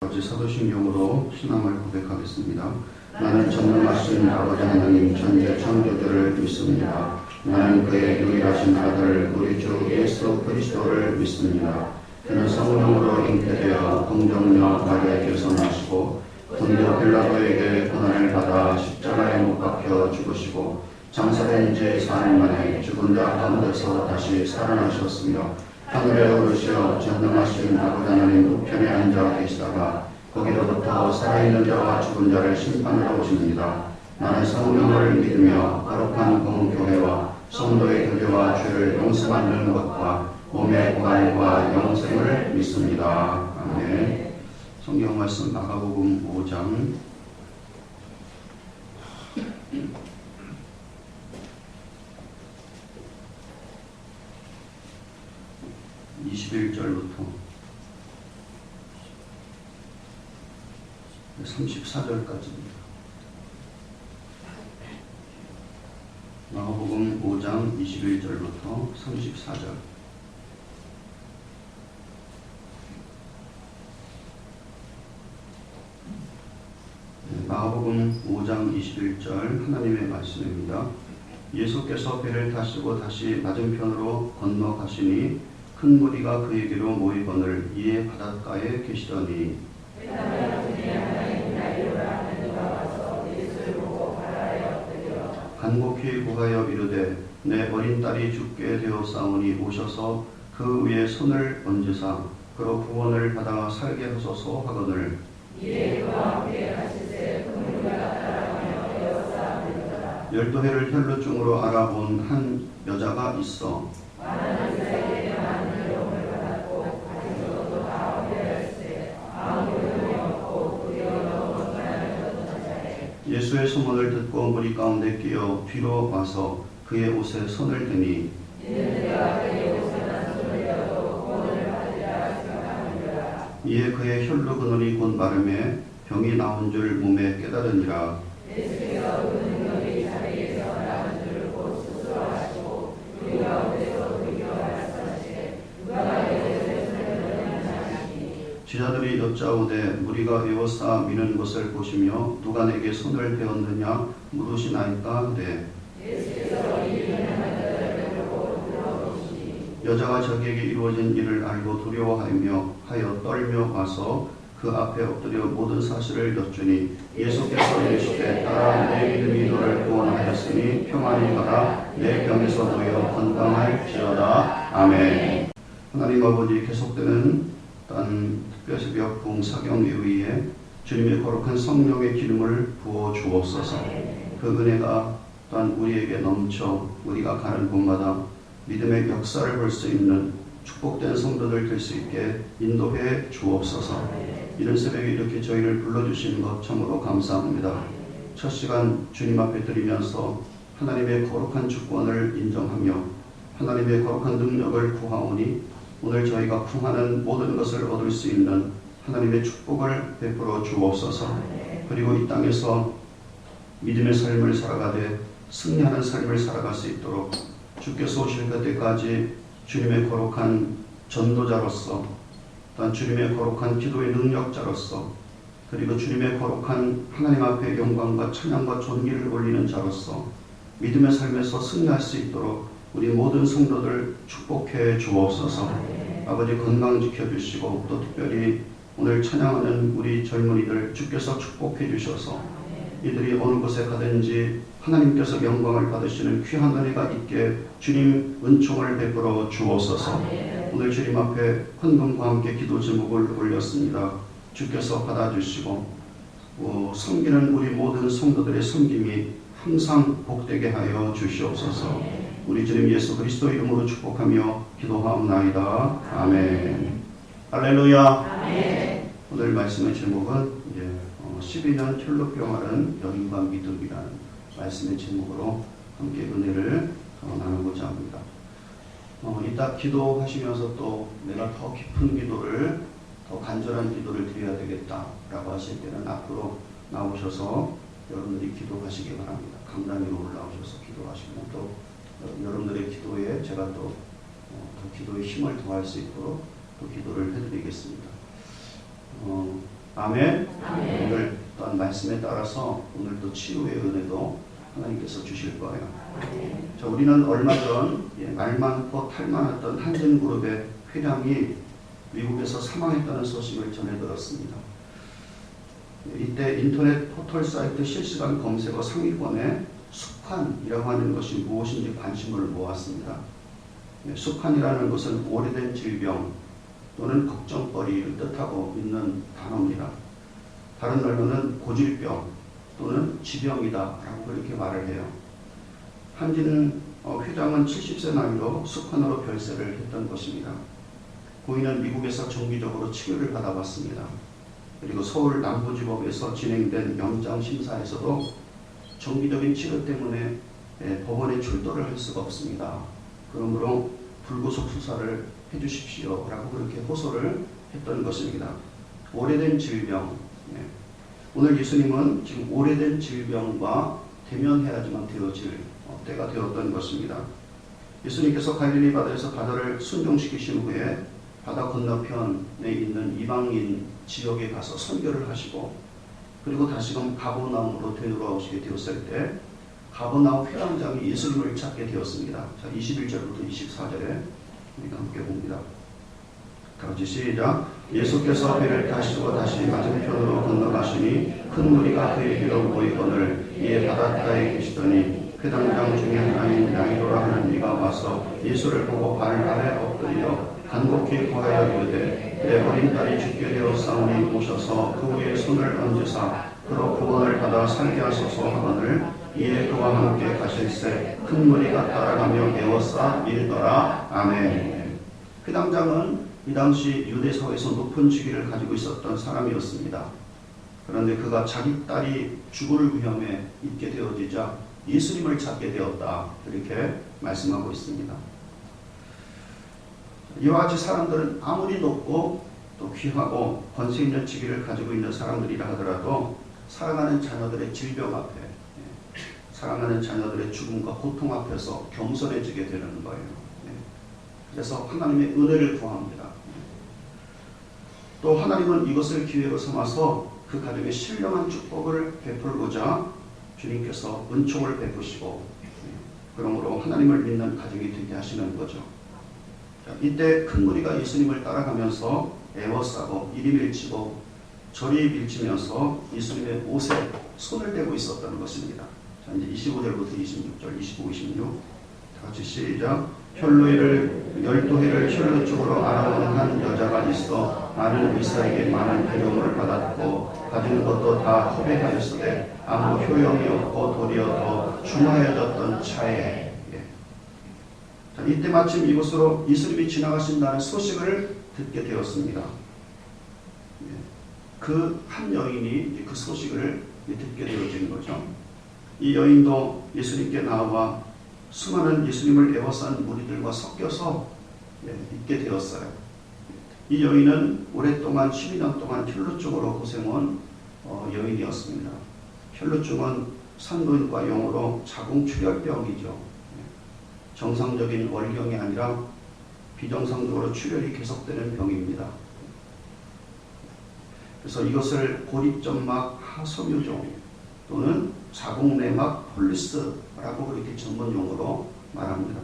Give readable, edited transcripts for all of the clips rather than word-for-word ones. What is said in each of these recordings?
아버지 사도신경으로 신앙을 고백하겠습니다. 나는 전능하신 아버지 하나님 전체 창조주를 믿습니다. 나는 그의 유일하신 아들 우리 주 예수 그리스도를 믿습니다. 그는 성령으로 잉태되어 동정녀 마리아에게서 나시고 본디오 빌라도에게 고난을 받아 십자가에 못 박혀 죽으시고 장사된 지 4일 만에 죽은 자 가운데서 다시 살아나셨으며 하늘에 오르시어 전능하신 아버지 하나님 우편에 앉아 계시다가 거기로부터 살아있는 자와 죽은 자를 심판하러 오십니다. 나는 성령을 믿으며 거룩한 공교회와 성도의 교제와 죄를 용서받는 것과 몸의 구원과 영생을 믿습니다. 아멘. 성경 말씀 마가복음 5장 21절부터 34절까지입니다. 마가복음 5장 21절부터 34절. 마가복음 5장 21절 하나님의 말씀입니다. 예수께서 배를 타시고 다시 맞은편으로 건너가시니 큰 무리가 그에게로 모이거늘 이에 바닷가에 계시더니 간곡히 구하여 이르되 내 어린 딸이 죽게 되었사오니 오셔서 그 위에 손을 얹으사 그로 구원을 받아 살게 하소서 하거늘 이에 그와 함께 가시되 그 무리가 따라가며 에워싸 부르더라. 12해를 혈루증으로 알아본 한 여자가 있어 많은 의사에게 많은 병을 받았고 가진 것도 다 얻어야했으되 아무 도움이 없고 그리어 너무 고난을 받던 자에 예수의 소문을 듣고 무리 가운데 끼어 뒤로 와서 그의 옷에 손을 대니 이는 내가 그의 옷에 난 손을 대어도 구원을 받으리라 생각하느니라. 이에 그의 혈루 근원이 곧 마름에 병이 나온 줄 몸에 깨달으니라. 예수께서 그 능력이 자기에서 나온 줄 곧 스스로 아시고 우리 가운데서 불교와 말씀하시되 누가 예수의 손을 대었느냐 하시니 제자들이 여짜오되 무리가 에워싸 미는 것을 보시며 누가 내게 손을 대었느냐 물으시나이까 하되 예수께서 이 일어난 자들을 보고 물어보시니 여자가 자기에게 이루어진 일을 알고 두려워하여 떨며 와서 그 앞에 엎드려 모든 사실을 여쭈니 예수께서 이르시되 딸아 내 믿음이 너를 구원하였으니 평안히 가라 내 병에서 놓여 건강할지어다. 아멘. 하나님 아버지 계속되는 특별새벽 봉사경에 의해 주님의 거룩한 성령의 기름을 부어 주옵소서. 그 은혜가 또한 우리에게 넘쳐 우리가 가는 곳마다 믿음의 역사를 볼 수 있는 축복된 성도들 될 수 있게 인도해 주옵소서. 이런 새벽에 이렇게 저희를 불러주시는 것 참으로 감사합니다. 첫 시간 주님 앞에 드리면서 하나님의 거룩한 주권을 인정하며 하나님의 거룩한 능력을 구하오니 오늘 저희가 구하는 모든 것을 얻을 수 있는 하나님의 축복을 베풀어 주옵소서. 그리고 이 땅에서 믿음의 삶을 살아가되 승리하는 삶을 살아갈 수 있도록 주께서 오실 그때까지 주님의 거룩한 전도자로서 또한 주님의 거룩한 기도의 능력자로서 그리고 주님의 거룩한 하나님 앞에 영광과 찬양과 존귀를 올리는 자로서 믿음의 삶에서 승리할 수 있도록 우리 모든 성도들 축복해 주옵소서. 아버지 건강 지켜주시고 또 특별히 오늘 찬양하는 우리 젊은이들 주께서 축복해 주셔서 이들이 어느 곳에 가든지 하나님께서 영광을 받으시는 귀한 은혜가 있게 주님 은총을 베풀어 주옵소서. 오늘 주님 앞에 헌금과 함께 기도 제목을 올렸습니다. 주께서 받아주시고 섬기는 우리 모든 성도들의 섬김이 항상 복되게 하여 주시옵소서. 우리 주님 예수 그리스도 이름으로 축복하며 기도하옵나이다. 아멘. 할렐루야. 아멘. 오늘 말씀의 제목은 12년 혈루병 앓은 여인과 믿음이라는 말씀의 제목으로 함께 은혜를 나누고자 합니다. 이따 기도하시면서 또 내가 더 깊은 기도를 더 간절한 기도를 드려야 되겠다라고 하실 때는 앞으로 나오셔서 여러분들이 기도하시기 바랍니다. 강단 위로 올라오셔서 기도하시면 또 여러분들의 기도에 제가 또 더 기도의 힘을 더할 수 있도록 또 기도를 해드리겠습니다. 아멘. 오늘 또한 말씀에 따라서 오늘 또 치유의 은혜도 하나님께서 주실 거예요. 자, 우리는 얼마 전 말 많고 탈 많았던 한진그룹의 회장이 미국에서 사망했다는 소식을 전해 들었습니다. 이때 인터넷 포털 사이트 실시간 검색어 상위권에 숙환이라고 하는 것이 무엇인지 관심을 모았습니다. 숙환이라는 것은 오래된 질병 또는 걱정거리를 뜻하고 있는 단어입니다. 다른 말로는 고질병 또는 지병이다 라고 그렇게 말을 해요. 한진 회장은 70세 나이로 숙환으로 별세를 했던 것입니다. 고인은 미국에서 정기적으로 치료를 받아봤습니다. 그리고 서울 남부지법에서 진행된 영장심사에서도 정기적인 치료 때문에 법원에 출두를 할 수가 없습니다. 그러므로 불구속 수사를 해주십시오 라고 그렇게 호소를 했던 것입니다. 오래된 질병. 오늘 예수님은 지금 오래된 질병과 대면해야지만 되어질 때가 되었던 것입니다. 예수님께서 갈릴리 바다에서 바다를 순종시키신 후에 바다 건너편에 있는 이방인 지역에 가서 선교를 하시고 그리고 다시금 가버나움으로 되돌아오시게 되었을 때 가버나움 회당장이 예수님을 찾게 되었습니다. 자, 21절부터 24절에 우리가 함께 봅니다. 다 같이 시작. 예수께서 배를 타시고 다시 맞은편으로 건너가시니 큰 무리가 그에게로 모이거늘 이에 바닷가에 계시더니 회당장 중에 하나인 야이로라 하는 이가 와서 예수를 보고 발 아래 엎드려 간곡히 구하여 이르되 내 어린 딸이 죽게 되었사오니 오셔서 그 위에 손을 얹으사 그로 구원을 받아 살게 하소서 하거늘 이에 그와 함께 가실새 큰 무리가 따라가며 애워싸 밀더라. 아멘. 회당장은 이 당시 유대사회에서 높은 직위를 가지고 있었던 사람이었습니다. 그런데 그가 자기 딸이 죽을 위험에 있게 되어지자 예수님을 찾게 되었다. 이렇게 말씀하고 있습니다. 이와 같이 사람들은 아무리 높고 또 귀하고 권세 있는 직위를 가지고 있는 사람들이라 하더라도 사랑하는 자녀들의 질병 앞에 사랑하는 자녀들의 죽음과 고통 앞에서 겸손해지게 되는 거예요. 그래서 하나님의 은혜를 구합니다. 또 하나님은 이것을 기회로 삼아서 그 가정에 신령한 축복을 베풀고자 주님께서 은총을 베푸시고 그러므로 하나님을 믿는 가정이 되게 하시는 거죠. 자, 이때 큰 무리가 예수님을 따라가면서 애워싸고 이리 밀치고 저리 밀치면서 예수님의 옷에 손을 대고 있었다는 것입니다. 자, 이제 25절부터 26절, 25, 26 다 같이 시작. 혈루이를 12해를 혈루 쪽으로 알아오는 한 여자가 있어 많은 의사에게 많은 괴로움을 받았고 가진 것도 다 허비하였으되 아무 효용이 없고 도리어 더 중하여졌던 차에. 자, 이때 마침 이곳으로 예수님이 지나가신다는 소식을 듣게 되었습니다. 그 한 여인이 그 소식을 듣게 되어진 거죠. 이 여인도 예수님께 나와 수많은 예수님을 애워싼 무리들과 섞여서 있게 되었어요. 이 여인은 오랫동안 12년 동안 혈루증으로 고생한 여인이었습니다. 혈루증은 산부인과 용어로 자궁출혈병이죠. 정상적인 월경이 아니라 비정상적으로 출혈이 계속되는 병입니다. 그래서 이것을 고립점막 하섬유종 또는 자궁내막 폴리스라고 그렇게 전문 용어로 말합니다.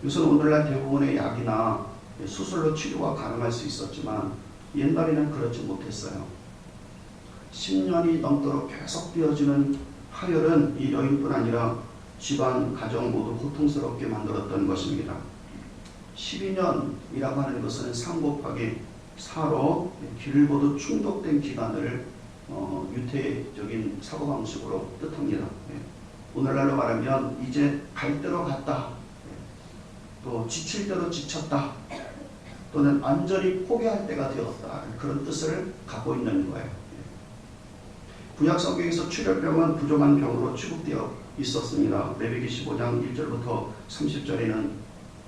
이것은 오늘날 대부분의 약이나 수술로 치료가 가능할 수 있었지만 옛날에는 그렇지 못했어요. 10년이 넘도록 계속 되어지는 파열은 이 여인뿐 아니라 집안, 가정 모두 고통스럽게 만들었던 것입니다. 12년이라고 하는 것은 3 곱하기 4로 길고도 중독된 기간을 유태적인 사고방식으로 뜻합니다. 오늘날로 말하면 이제 갈 대로 갔다, 또 지칠 대로 지쳤다, 또는 완전히 포기할 때가 되었다, 그런 뜻을 갖고 있는 거예요. 구약 성경에서 출혈병은 부정한 병으로 취급되어 있었습니다. 레위기 15장 1절부터 30절에는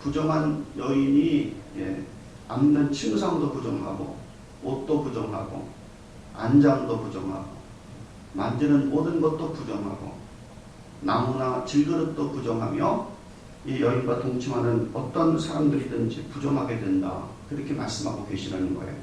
부정한 여인이 앉는 침상도 부정하고 옷도 부정하고 안장도 부정하고 만지는 모든 것도 부정하고 나무나 질그릇도 부정하며 이 여인과 동침하는 어떤 사람들이든지 부정하게 된다, 그렇게 말씀하고 계시는 거예요.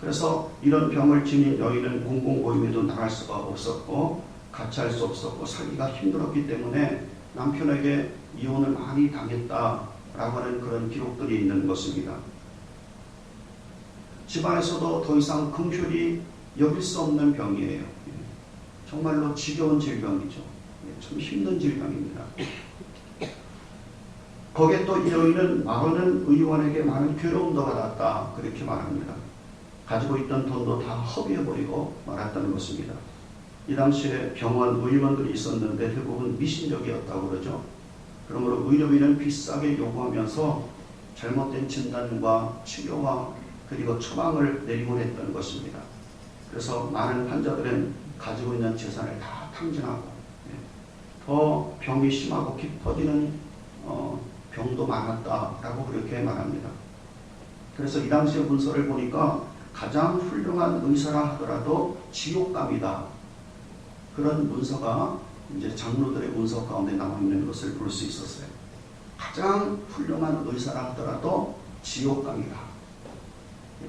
그래서 이런 병을 지닌 여인은 공공모임에도 나갈 수가 없었고 같이 할 수 없었고 살기가 힘들었기 때문에 남편에게 이혼을 많이 당했다라고 하는 그런 기록들이 있는 것입니다. 집안에서도 더 이상 긍휼히 여길 수 없는 병이에요. 정말로 지겨운 질병이죠. 참 힘든 질병입니다. 거기에 또 이 여인은 마흔은 의원에게 많은 괴로움도 받았다 그렇게 말합니다. 가지고 있던 돈도 다 허비해버리고 말았다는 것입니다. 이 당시에 병원 의원들이 있었는데 대부분 미신적이었다고 그러죠. 그러므로 의료비는 비싸게 요구하면서 잘못된 진단과 치료와 그리고 처방을 내리곤 했던 것입니다. 그래서 많은 환자들은 가지고 있는 재산을 다 탕진하고 더 병이 심하고 깊어지는 병도 많았다라고 그렇게 말합니다. 그래서 이 당시의 문서를 보니까 가장 훌륭한 의사라 하더라도 지옥감이다. 그런 문서가 이제 장로들의 문서 가운데 나와 있는 것을 볼 수 있었어요. 가장 훌륭한 의사라 하더라도 지옥감이다.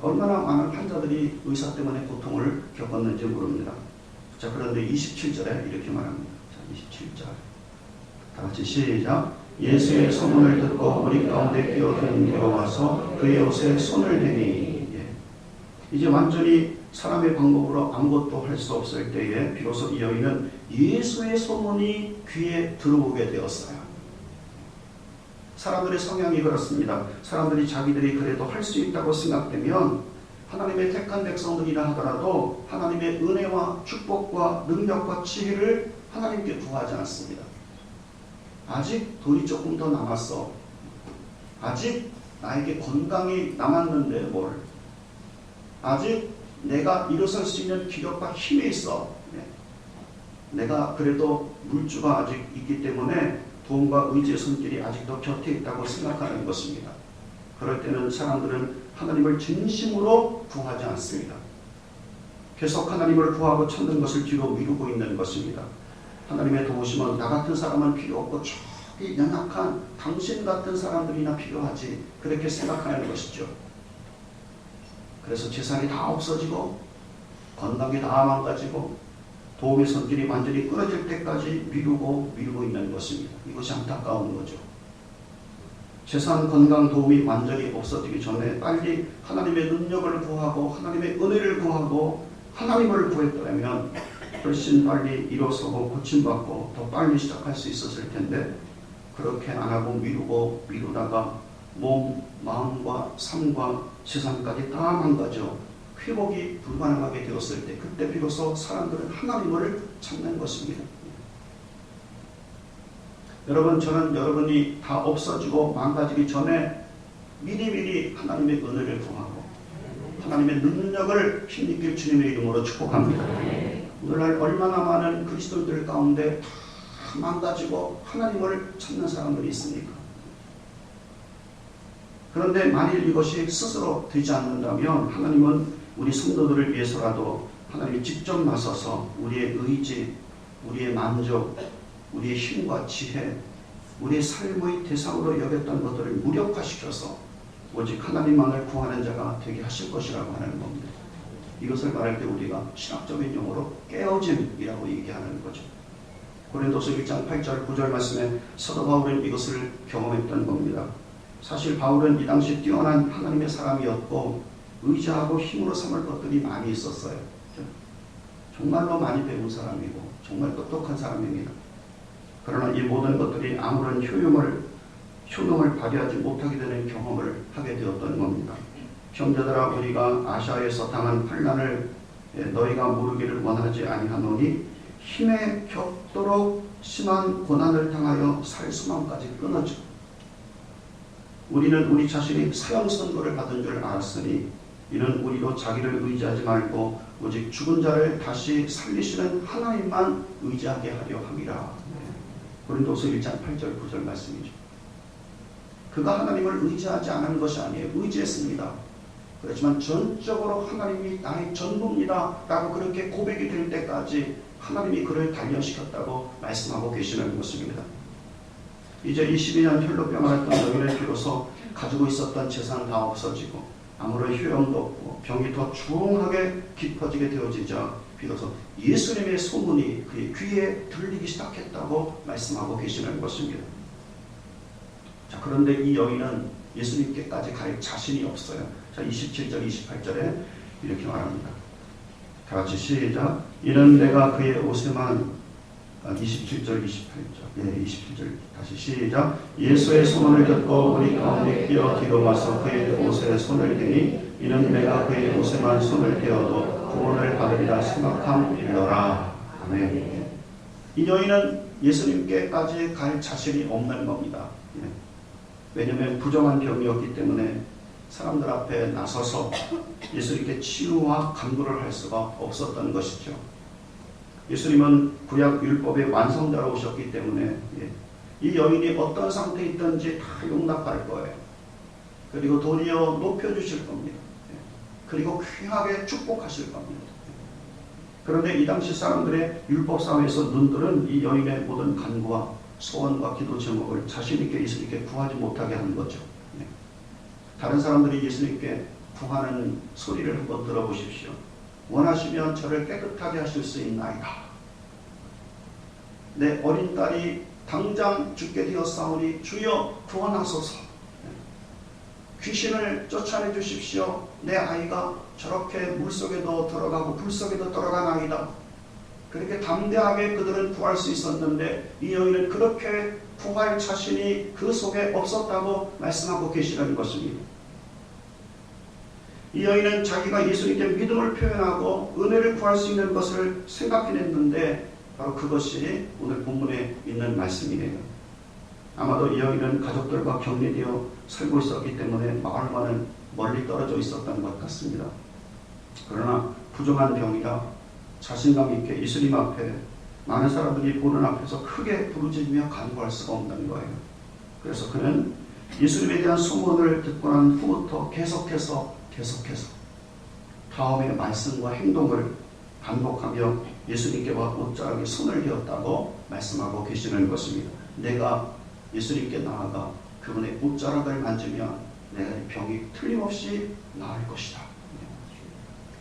얼마나 많은 환자들이 의사 때문에 고통을 겪었는지 모릅니다. 자, 그런데 27절에 이렇게 말합니다. 자, 27절. 다 같이 시작. 예수의 소문을 듣고 우리 가운데 끼어든 이가 와서 그의 옷에 손을 대니. 이제 완전히 사람의 방법으로 아무것도 할 수 없을 때에 비로소 이 여인은 예수의 소문이 귀에 들어오게 되었어요. 사람들의 성향이 그렇습니다. 사람들이 자기들이 그래도 할 수 있다고 생각되면 하나님의 택한 백성들이라 하더라도 하나님의 은혜와 축복과 능력과 지혜를 하나님께 구하지 않습니다. 아직 돈이 조금 더 남았어. 아직 나에게 건강이 남았는데 뭘. 아직 내가 일어설 수 있는 기력과 힘이 있어. 내가 그래도 물주가 아직 있기 때문에 돈과 의지의 손길이 아직도 곁에 있다고 생각하는 것입니다. 그럴 때는 사람들은 하나님을 진심으로 구하지 않습니다. 계속 하나님을 구하고 찾는 것을 뒤로 미루고 있는 것입니다. 하나님의 도우심은 나 같은 사람은 필요 없고 저기 연약한 당신 같은 사람들이나 필요하지 그렇게 생각하는 것이죠. 그래서 재산이 다 없어지고 건강이 다 망가지고 도움의 손길이 완전히 끊어질 때까지 미루고 있는 것입니다. 이것이 안타까운 거죠. 재산, 건강, 도움이 완전히 없어지기 전에 빨리 하나님의 능력을 구하고 하나님의 은혜를 구하고 하나님을 구했더라면 훨씬 빨리 일어서고 고침받고 더 빨리 시작할 수 있었을 텐데 그렇게 안 하고 미루다가 몸, 마음과 삶과 재산까지 다 망가져 회복이 불가능하게 되었을 때 그때 비로소 사람들은 하나님을 찾는 것입니다. 여러분, 저는 여러분이 다 없어지고 망가지기 전에 미리미리 하나님의 은혜를 구하고 하나님의 능력을 힘입길 주님의 이름으로 축복합니다. 오늘날 얼마나 많은 그리스도인들 가운데 다 망가지고 하나님을 찾는 사람들이 있습니까? 그런데 만일 이것이 스스로 되지 않는다면 하나님은 우리 성도들을 위해서라도 하나님이 직접 나서서 우리의 의지, 우리의 만족, 우리의 힘과 지혜, 우리의 삶의 대상으로 여겼던 것들을 무력화시켜서 오직 하나님만을 구하는 자가 되게 하실 것이라고 하는 겁니다. 이것을 말할 때 우리가 신학적인 용어로 깨어짐이라고 얘기하는 거죠. 고린도서 1장 8절 9절 말씀에 사도 바울은 이것을 경험했던 겁니다. 사실 바울은 이 당시 뛰어난 하나님의 사람이었고 의지하고 힘으로 삼을 것들이 많이 있었어요. 정말로 많이 배운 사람이고 정말 똑똑한 사람입니다. 그러나 이 모든 것들이 아무런 효능을 발휘하지 못하게 되는 경험을 하게 되었던 겁니다. 형제들아, 우리가 아시아에서 당한 환난을 너희가 모르기를 원하지 아니하노니 힘에 겹도록 심한 고난을 당하여 살 수만까지 끊어져. 우리는 우리 자신이 사형 선고를 받은 줄 알았으니 이는 우리도 자기를 의지하지 말고 오직 죽은 자를 다시 살리시는 하나님만 의지하게 하려 함이라. 고린도서 1장 8절 9절 말씀이죠. 그가 하나님을 의지하지 않은 것이 아니에요. 의지했습니다. 그렇지만 전적으로 하나님이 나의 전부입니다 라고 그렇게 고백이 될 때까지 하나님이 그를 단련시켰다고 말씀하고 계시는 것입니다. 이제 22년 혈루병을 했던 너희는 비로소 가지고 있었던 재산 다 없어지고 아무런 효용도 없고 병이 더 중하게 깊어지게 되어지자 비로소 예수님의 소문이 그의 귀에 들리기 시작했다고 말씀하고 계시는 것입니다. 자, 그런데 이 여인은 예수님께까지 갈 자신이 없어요. 자, 27절, 28절에 이렇게 말합니다. 다 같이 시작. 이는 내가 그의 옷에만 27절, 28절. 예, 27절. 다시 시작. 예수의 소문을 듣고 우리 가운데 뛰어 뒤로 와서 그의 옷에 손을 대니 이는 내가 그의 옷에만 손을 대어도 구원을 받으리라 생각함이더라. 아멘. 이 여인은 예수님께까지 갈 자신이 없는 겁니다. 예. 왜냐하면 부정한 병이었기 때문에 사람들 앞에 나서서 예수님께 치유와 간구를 할 수가 없었던 것이죠. 예수님은 구약 율법의 완성자로 오셨기 때문에 이 여인이 어떤 상태에 있든지 다 용납할 거예요. 그리고 도리어 높여주실 겁니다. 그리고 귀하게 축복하실 겁니다. 그런데 이 당시 사람들의 율법사회에서 눈들은 이 여인의 모든 간구와 소원과 기도 제목을 자신있게 예수님께 구하지 못하게 하는 거죠. 다른 사람들이 예수님께 구하는 소리를 한번 들어보십시오. 원하시면 저를 깨끗하게 하실 수 있나이다. 내 어린 딸이 당장 죽게 되었사오니 주여 구원하소서. 귀신을 쫓아내 주십시오. 내 아이가 저렇게 물속에도 들어가고 불속에도 들어가나이다. 그렇게 담대하게 그들은 구할 수 있었는데 이 여인은 그렇게 구할 자신이 그 속에 없었다고 말씀하고 계시는 것입니다. 이 여인은 자기가 예수님께 믿음을 표현하고 은혜를 구할 수 있는 것을 생각해냈는데 바로 그것이 오늘 본문에 있는 말씀이에요. 아마도 이 여인은 가족들과 격리되어 살고 있었기 때문에 마을과는 멀리 떨어져 있었던 것 같습니다. 그러나 부정한 병이라 자신감 있게 예수님 앞에 많은 사람들이 보는 앞에서 크게 부르짖으며 간구할 수가 없는 거예요. 그래서 그는 예수님에 대한 소문을 듣고 난 후부터 계속해서 다음의 말씀과 행동을 반복하며 예수님께와 옷자락에 손을 대었다고 말씀하고 계시는 것입니다. 내가 예수님께 나아가 그분의 옷자락을 만지면 내 병이 틀림없이 나을 것이다.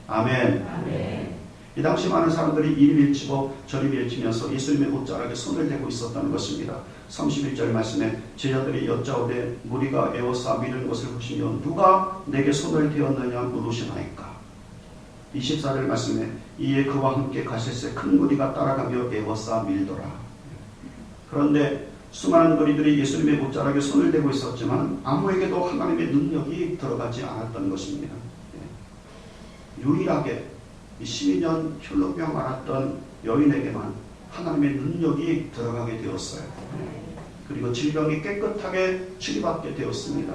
아멘. 아멘. 이 당시 많은 사람들이 이리 밀치고 저리 밀치면서 예수님의 옷자락에 손을 대고 있었다는 것입니다. 31절 말씀에 제자들이 여짜오되 무리가 에워싸 미는 것을 보시며 누가 내게 손을 대었느냐 물으시나이까. 24절 말씀에 이에 그와 함께 가실새 큰 무리가 따라가며 에워싸 밀더라. 그런데 수많은 무리들이 예수님의 옷자락에 손을 대고 있었지만 아무에게도 하나님의 능력이 들어가지 않았던 것입니다. 유일하게 12년 혈루병 앓았던 여인에게만 하나님의 능력이 들어가게 되었어요. 그리고 질병이 깨끗하게 치료받게 되었습니다.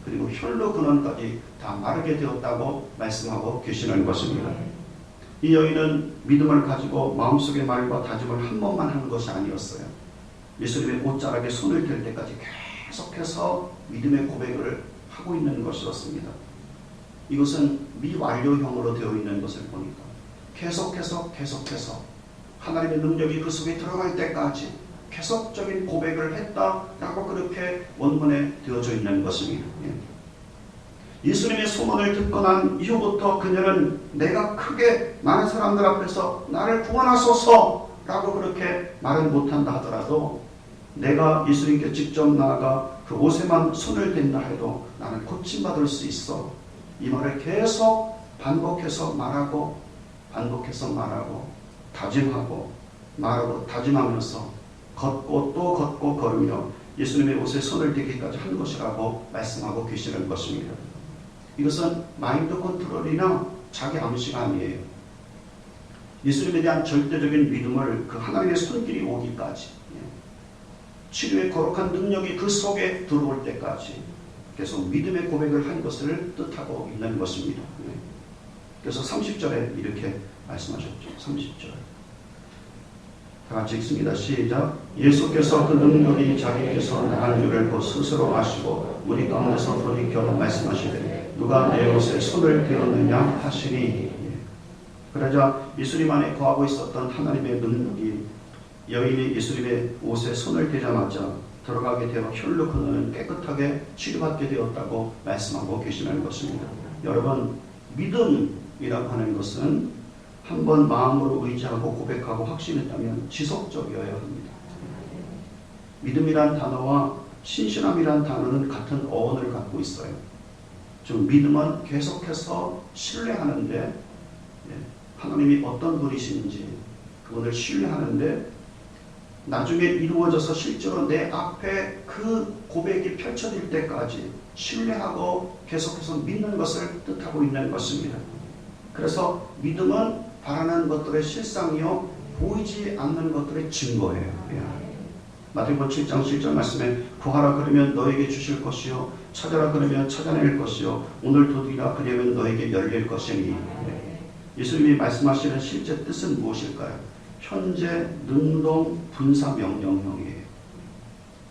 그리고 혈루 근원까지 다 마르게 되었다고 말씀하고 계시는 것입니다. 이 여인은 믿음을 가지고 마음속의 말과 다짐을 한 번만 하는 것이 아니었어요. 예수님의 옷자락에 손을 댈 때까지 계속해서 믿음의 고백을 하고 있는 것이었습니다. 이것은 미완료형으로 되어 있는 것을 보니까 계속해서 하나님의 능력이 그 속에 들어갈 때까지 계속적인 고백을 했다라고 그렇게 원문에 되어져 있는 것입니다. 예수님의 소문을 듣고 난 이후부터 그녀는 내가 크게 많은 사람들 앞에서 나를 구원하소서라고 그렇게 말은 못한다 하더라도 내가 예수님께 직접 나아가 그 옷에만 손을 댄다 해도 나는 고침받을 수 있어. 이 말을 계속 반복해서 말하고 다짐하고 말하고 다짐하면서 걷고 또 걷고 걸으며 예수님의 옷에 손을 대기까지 한 것이라고 말씀하고 계시는 것입니다. 이것은 마인드 컨트롤이나 자기 암시가 아니에요. 예수님에 대한 절대적인 믿음을 그 하나님의 손길이 오기까지 치료의 거룩한 능력이 그 속에 들어올 때까지 계속 믿음의 고백을 한 것을 뜻하고 있는 것입니다. 그래서 30절에 이렇게 말씀하셨죠. 30절 다 같이 읽습니다. 시작. 예수께서 그 능력이 자기께서 나간 줄을 곧 스스로 아시고 우리 가운데서 돌이켜 말씀하시되 누가 내 옷에 손을 대었느냐 하시니. 그러자 예수님 안에 거하고 있었던 하나님의 능력이 여인이 예수님의 옷에 손을 대자마자 들어가게 되어 혈루 근원은 깨끗하게 치료받게 되었다고 말씀하고 계시는 것입니다. 여러분, 믿음이라고 하는 것은 한번 마음으로 의지하고 고백하고 확신했다면 지속적이어야 합니다. 믿음이란 단어와 신실함이란 단어는 같은 어원을 갖고 있어요. 즉 믿음은 계속해서 신뢰하는데, 하나님이 어떤 분이신지 그분을 신뢰하는데 나중에 이루어져서 실제로 내 앞에 그 고백이 펼쳐질 때까지 신뢰하고 계속해서 믿는 것을 뜻하고 있는 것입니다. 그래서 믿음은 바라는 것들의 실상이요 보이지 않는 것들의 증거예요. 마태복음 7장 7절 말씀에 구하라 그러면 너에게 주실 것이요 찾아라 그러면 찾아낼 것이요 오늘 도둑이라 그러면 너에게 열릴 것이니. 예수님이 말씀하시는 실제 뜻은 무엇일까요? 현재 능동 분사 명령형이에요.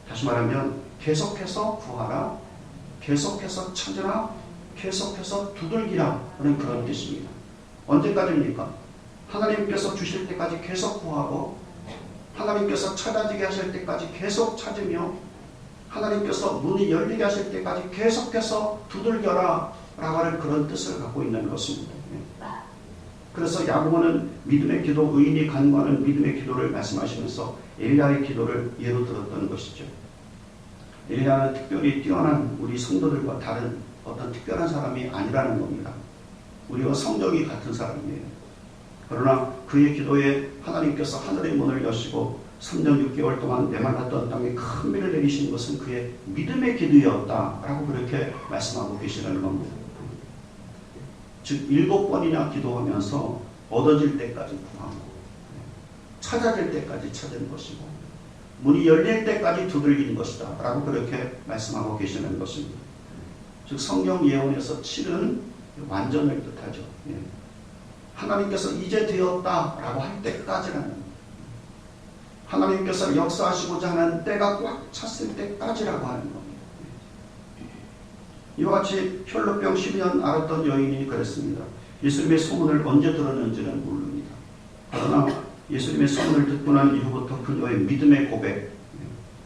다시 말하면 계속해서 구하라, 계속해서 찾으라, 계속해서 두들기라 하는 그런 뜻입니다. 언제까지입니까? 하나님께서 주실 때까지 계속 구하고 하나님께서 찾아지게 하실 때까지 계속 찾으며 하나님께서 문이 열리게 하실 때까지 계속해서 두들겨라 라고 하는 그런 뜻을 갖고 있는 것입니다. 그래서 야고보는 믿음의 기도, 의인이 간구하는 믿음의 기도를 말씀하시면서 엘리야의 기도를 예로 들었던 것이죠. 엘리야는 특별히 뛰어난 우리 성도들과 다른 어떤 특별한 사람이 아니라는 겁니다. 우리와 성격이 같은 사람이에요. 그러나 그의 기도에 하나님께서 하늘의 문을 여시고 3년 6개월 동안 메말랐던 땅에 큰 비를 내리신 것은 그의 믿음의 기도였다라고 그렇게 말씀하고 계시는 겁니다. 즉 7번이나 기도하면서 얻어질 때까지 구하고 찾아질 때까지 찾은 것이고 문이 열릴 때까지 두들기는 것이다 라고 그렇게 말씀하고 계시는 것입니다. 즉 성경 예언에서 7은 완전을 뜻하죠. 하나님께서 이제 되었다라고 할 때까지라는, 하나님께서 역사하시고자 하는 때가 꽉 찼을 때까지라고 하는 겁니다. 이와 같이 혈루병 12년 앓았던 여인이 그랬습니다. 예수님의 소문을 언제 들었는지는 모릅니다. 그러나 예수님의 소문을 듣고 난 이후부터 그녀의 믿음의 고백,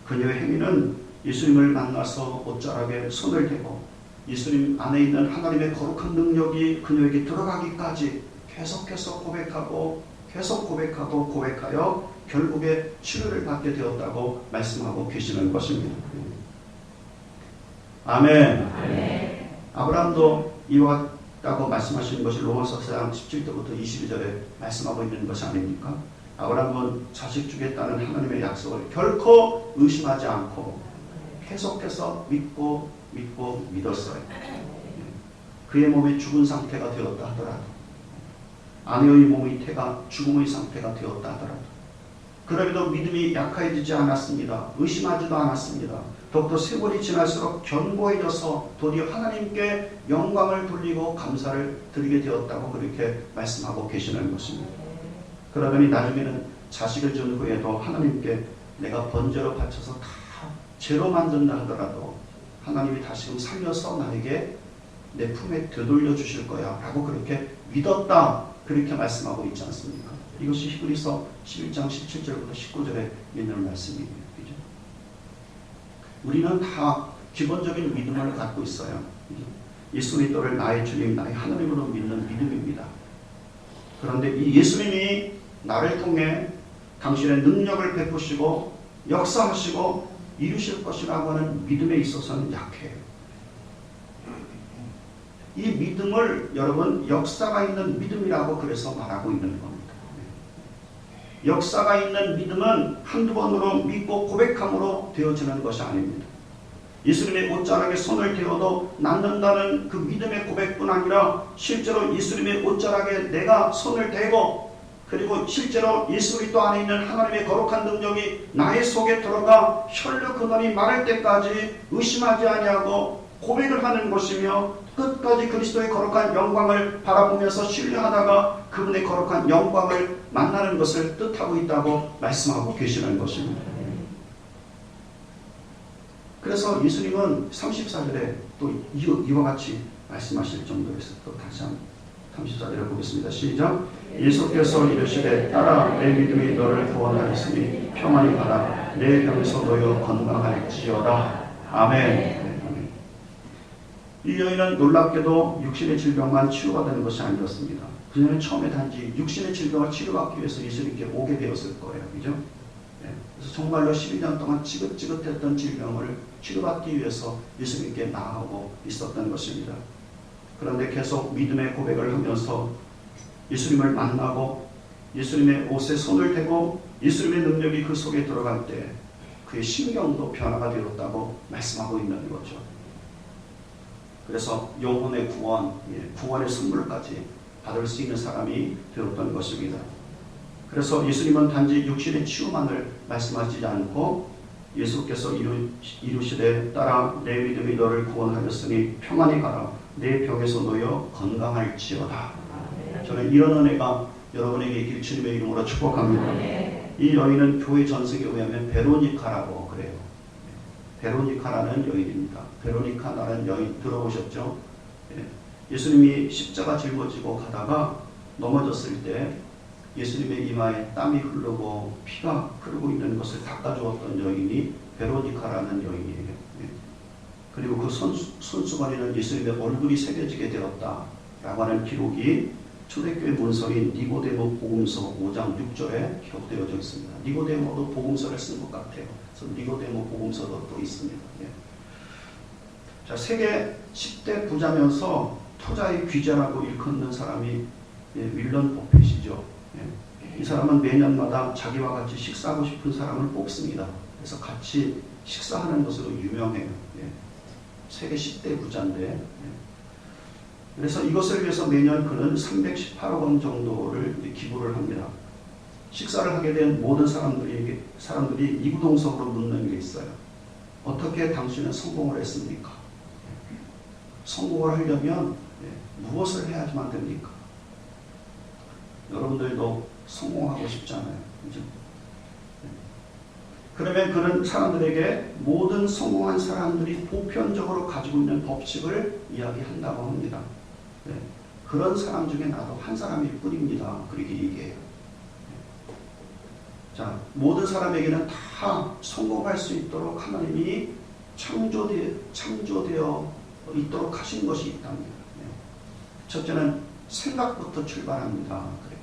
그녀의 행위는 예수님을 만나서 옷자락에 손을 대고 예수님 안에 있는 하나님의 거룩한 능력이 그녀에게 들어가기까지 계속해서 고백하고 계속 고백하고 고백하여 결국에 치료를 받게 되었다고 말씀하고 계시는 것입니다. 아멘. 아멘. 아브라함도 이와 같다고 말씀하시는 것이 로마서 4장 17절부터 22절에 말씀하고 있는 것이 아닙니까? 아브라함은 자식 주겠다는 하나님의 약속을 결코 의심하지 않고 계속해서 믿고 믿었어요. 그의 몸이 죽은 상태가 되었다 하더라도, 아내의 몸의 태가 죽음의 상태가 되었다 하더라도 그래도 믿음이 약해지지 않았습니다. 의심하지도 않았습니다. 더욱더 세월이 지날수록 견고해져서 도리어 하나님께 영광을 돌리고 감사를 드리게 되었다고 그렇게 말씀하고 계시는 것입니다. 그러더니 나중에는 자식을 준 후에도 하나님께 내가 번제로 바쳐서 다 죄로 만든다 하더라도 하나님이 다시금 살려서 나에게 내 품에 되돌려 주실 거야 라고 그렇게 믿었다 그렇게 말씀하고 있지 않습니까? 이것이 히브리서 11장 17절부터 19절에 있는 말씀이에요. 그죠? 우리는 다 기본적인 믿음을 갖고 있어요. 예수 그리스도를 나의 주님, 나의 하나님으로 믿는 믿음입니다. 그런데 이 예수님이 나를 통해 당신의 능력을 베푸시고 역사하시고 이루실 것이라고 하는 믿음에 있어서는 약해요. 이 믿음을 여러분 역사가 있는 믿음이라고 그래서 말하고 있는 겁니다. 역사가 있는 믿음은 한두 번으로 믿고 고백함으로 되어지는 것이 아닙니다. 예수님의 옷자락에 손을 대어도 낫는다는 그 믿음의 고백뿐 아니라 실제로 예수님의 옷자락에 내가 손을 대고 그리고 실제로 예수 그리스도 안에 있는 하나님의 거룩한 능력이 나의 속에 들어가 혈류 근원이 마를 때까지 의심하지 아니하고 고백을 하는 것이며 끝까지 그리스도의 거룩한 영광을 바라보면서 신뢰하다가 그분의 거룩한 영광을 만나는 것을 뜻하고 있다고 말씀하고 계시는 것입니다. 그래서 예수님은 34절에 또 이와 같이 말씀하실 정도에서 또 다시 한번 34절을 보겠습니다. 시작. 예수께서 이르시되 따라 내 믿음이 너를 구원하였으니 평안히 가라 내 병에서 너여 건강할지어다. 아멘. 이 여인은 놀랍게도 육신의 질병만 치유받는 것이 아니었습니다. 그녀는 처음에 단지 육신의 질병을 치료받기 위해서 예수님께 오게 되었을 거예요. 그죠? 그래서 정말로 12년 동안 지긋지긋했던 질병을 치료받기 위해서 예수님께 나아오고 있었던 것입니다. 그런데 계속 믿음의 고백을 하면서 예수님을 만나고 예수님의 옷에 손을 대고 예수님의 능력이 그 속에 들어갈 때 그의 심경도 변화가 되었다고 말씀하고 있는 거죠. 그래서 영혼의 구원, 구원의 선물까지 받을 수 있는 사람이 되었던 것입니다. 그래서 예수님은 단지 육신의 치유만을 말씀하시지 않고 예수께서 이루시되 딸아 내 믿음이 너를 구원하였으니 평안히 가라 내 병에서 놓여 건강할지어다. 저는 이런 은혜가 여러분에게 있길 주님의 이름으로 축복합니다. 이 여인은 교회 전승에 의하면 베로니카라고 그래요. 베로니카라는 여인입니다. 베로니카라는 여인 들어보셨죠? 예수님이 십자가 짊어지고 가다가 넘어졌을 때 예수님의 이마에 땀이 흐르고 피가 흐르고 있는 것을 닦아주었던 여인이 베로니카라는 여인이에요. 그리고 그 손수건에는 예수님의 얼굴이 새겨지게 되었다라고 하는 기록이 초대교회 문서인 니고데모 복음서 5장 6절에 기록되어져 있습니다. 니고데모도 복음서를 쓴 것 같아요. 그래서 니고데모 복음서도 또 있습니다. 자, 세계 10대 부자면서 투자의 귀재라고 일컫는 사람이 윌런 버핏이죠. 이 사람은 매년마다 자기와 같이 식사하고 싶은 사람을 뽑습니다. 그래서 같이 식사하는 것으로 유명해요. 세계 10대 부자인데 그래서 이것을 위해서 매년 그는 318억 원 정도를 기부를 합니다. 식사를 하게 된 모든 사람들이 이구동성으로 묻는 게 있어요. 어떻게 당신은 성공을 했습니까? 성공을 하려면 무엇을 해야지만 됩니까? 여러분들도 성공하고 싶잖아요. 그죠? 그러면 그는 사람들에게 모든 성공한 사람들이 보편적으로 가지고 있는 법칙을 이야기한다고 합니다. 그런 사람 중에 나도 한 사람일 뿐입니다. 그렇게 얘기해요. 자, 모든 사람에게는 다 성공할 수 있도록 하나님이 창조되어 있도록 하신 것이 있답니다. 첫째는 생각부터 출발합니다. 그래요.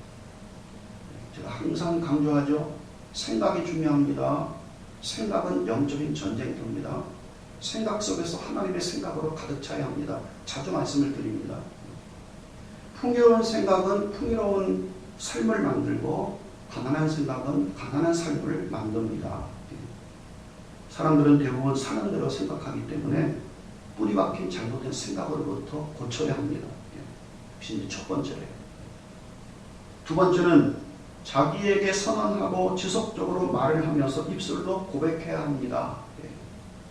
제가 항상 강조하죠. 생각이 중요합니다. 생각은 영적인 전쟁터입니다. 생각 속에서 하나님의 생각으로 가득 차야 합니다. 자주 말씀을 드립니다. 풍요로운 생각은 풍요로운 삶을 만들고 가난한 생각은 가난한 삶을 만듭니다. 사람들은 대부분 사는 대로 생각하기 때문에 뿌리 박힌 잘못된 생각으로부터 고쳐야 합니다. 역시 이제 첫 번째래요. 두 번째는 자기에게 선언하고 지속적으로 말을 하면서 입술로 고백해야 합니다.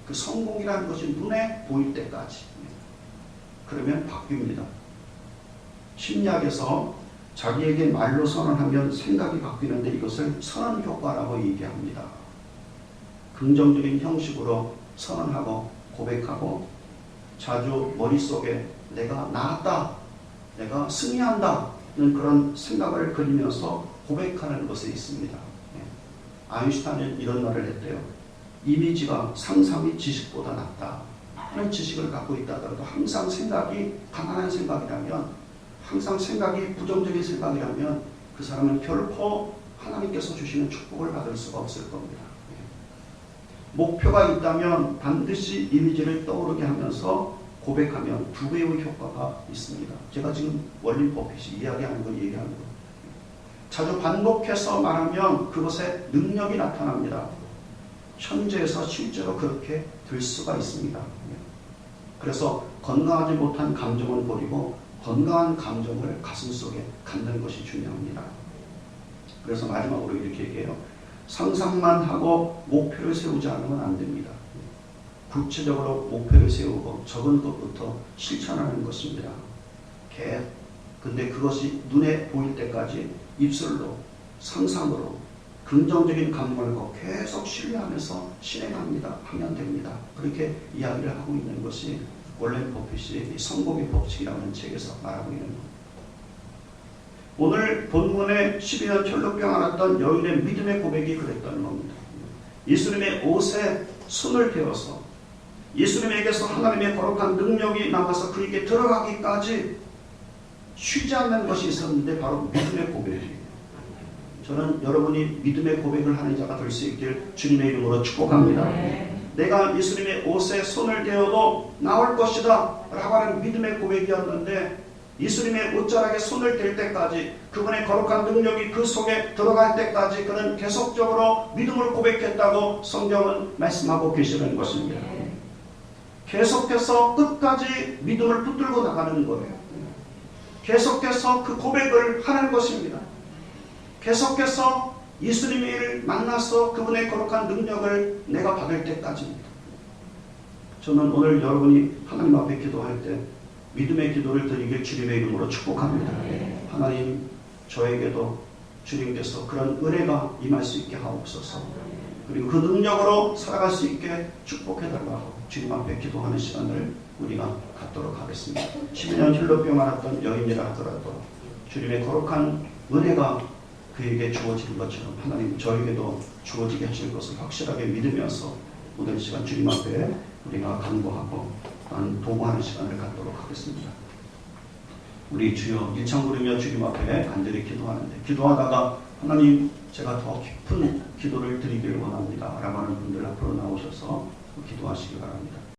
그 성공이라는 것이 눈에 보일 때까지. 그러면 바뀝니다. 심리학에서 자기에게 말로 선언하면 생각이 바뀌는데 이것을 선언 효과라고 얘기합니다. 긍정적인 형식으로 선언하고 고백하고 자주 머릿속에 내가 나았다, 내가 승리한다는 그런 생각을 그리면서 고백하는 것에 있습니다. 아인슈타인은 이런 말을 했대요. 이미지가 상상이 지식보다 낫다. 많은 지식을 갖고 있다 하더라도 항상 생각이 가난한 생각이라면 항상 생각이 부정적인 생각이라면 그 사람은 결코 하나님께서 주시는 축복을 받을 수가 없을 겁니다. 목표가 있다면 반드시 이미지를 떠오르게 하면서 고백하면 두 배의 효과가 있습니다. 제가 지금 월린 버핏이 이야기하는 걸 얘기하는 거예요. 자주 반복해서 말하면 그것에 능력이 나타납니다. 현재에서 실제로 그렇게 될 수가 있습니다. 그래서 건강하지 못한 감정을 버리고 건강한 감정을 가슴속에 갖는 것이 중요합니다. 그래서 마지막으로 이렇게 얘기해요. 상상만 하고 목표를 세우지 않으면 안 됩니다. 구체적으로 목표를 세우고 적은 것부터 실천하는 것입니다. 근데 그것이 눈에 보일 때까지 입술로 상상으로 긍정적인 감정을 갖고 계속 신뢰하면서 실행합니다. 하면 됩니다. 그렇게 이야기를 하고 있는 것이 월렌 버핏이 성공의 법칙이라는 책에서 말하고 있는 겁니다. 오늘 본문에 12년 혈루병 앓았던 여인의 믿음의 고백이 그랬던 겁니다. 예수님의 옷에 손을 대어서 예수님에게서 하나님의 거룩한 능력이 나와서 그에게 들어가기까지 쉬지 않는 것이 있었는데 바로 믿음의 고백이에요. 저는 여러분이 믿음의 고백을 하는 자가 될 수 있길 주님의 이름으로 축복합니다. 내가 예수님의 옷에 손을 대어도 나올 것이다 라고 하는 믿음의 고백이었는데 예수님의 옷자락에 손을 댈 때까지 그분의 거룩한 능력이 그 속에 들어갈 때까지 그는 계속적으로 믿음을 고백했다고 성경은 말씀하고 계시는 것입니다. 계속해서 끝까지 믿음을 붙들고 나가는 거예요. 계속해서 그 고백을 하는 것입니다. 계속해서 예수님을 만나서 그분의 거룩한 능력을 내가 받을 때까지입니다. 저는 오늘 여러분이 하나님 앞에 기도할 때 믿음의 기도를 드리길 주님의 이름으로 축복합니다. 하나님, 저에게도 주님께서 그런 은혜가 임할 수 있게 하옵소서. 그리고 그 능력으로 살아갈 수 있게 축복해달라고 주님 앞에 기도하는 시간을 우리가 갖도록 하겠습니다. 12년 혈루병 앓았던 여인이라 하더라도 주님의 거룩한 은혜가 그에게 주어지는 것처럼 하나님 저에게도 주어지게 하실 것을 확실하게 믿으면서 오늘 시간 주님 앞에 우리가 간구하고 도구하는 시간을 갖도록 하겠습니다. 우리 주여 일창 부르며 주님 앞에 간절히 기도하는데 기도하다가 하나님 제가 더 깊은 기도를 드리길 원합니다 라고 하는 분들 앞으로 나오셔서 기도하시기 바랍니다.